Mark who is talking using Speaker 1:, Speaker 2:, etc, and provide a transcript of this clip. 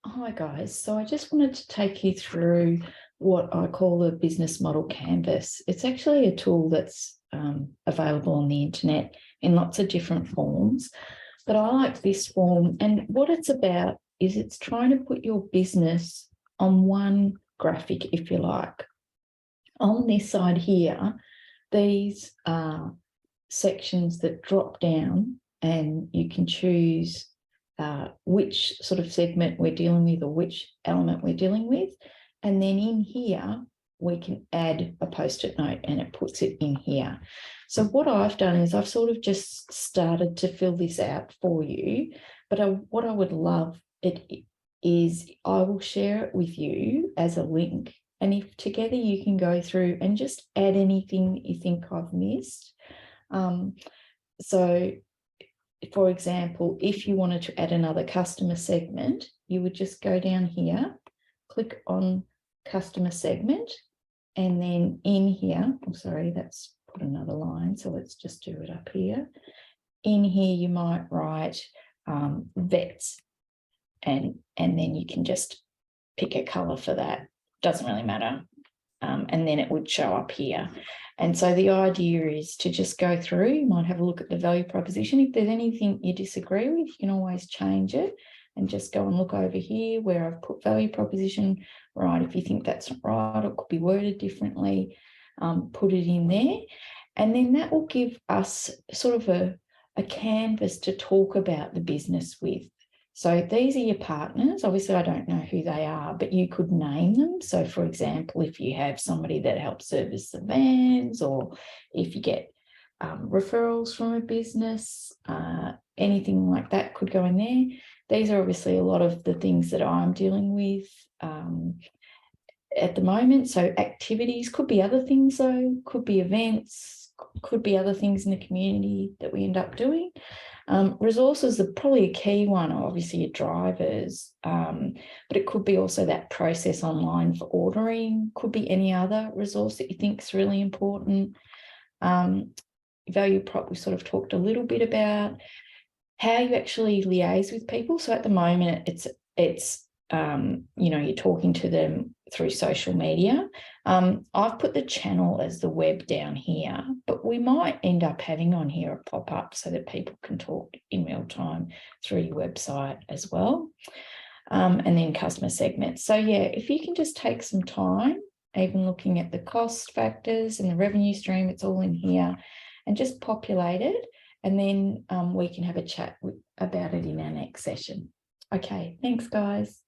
Speaker 1: Hi guys, so I just wanted to take you through what I call the business model canvas. It's actually a tool that's available on the internet in lots of different forms, but I like this form, and what it's about is it's trying to put your business on one graphic, if you like. On this side here, these are sections that drop down and you can choose which sort of segment we're dealing with or which element we're dealing with. And then in here, we can add a post-it note and it puts it in here. So what I've done is I've sort of just started to fill this out for you, but what I would love is I will share it with you as a link. And if together you can go through and just add anything that you think I've missed. So for example, if you wanted to add another customer segment, you would just go down here, click on customer segment, and then in here, oh, sorry, that's put another line. So let's just do it up here. In here, you might write vets, and then you can just pick a color for that. Doesn't really matter. And then it would show up here. And so the idea is to just go through, you might have a look at the value proposition. If there's anything you disagree with, you can always change it and just go and look over here where I've put value proposition, right? If you think that's not right, it could be worded differently, put it in there. And then that will give us sort of a canvas to talk about the business with. So these are your partners. Obviously, I don't know who they are, but you could name them. So for example, if you have somebody that helps service the vans, or if you get referrals from a business, anything like that could go in there. These are obviously a lot of the things that I'm dealing with at the moment. So activities could be other things though, could be events, could be other things in the community that we end up doing. Resources are probably a key one, obviously your drivers, but it could be also that process online for ordering, could be any other resource that you think is really important. Value prop, we sort of talked a little bit about how you actually liaise with people. So at the moment, it's you know, you're talking to them through social media. I've put the channel as the web down here, but we might end up having on here a pop-up so that people can talk in real time through your website as well. And then customer segments. So yeah, if you can just take some time, even looking at the cost factors and the revenue stream, it's all in here, and just populate it. And then we can have a chat about it in our next session. Okay, thanks guys.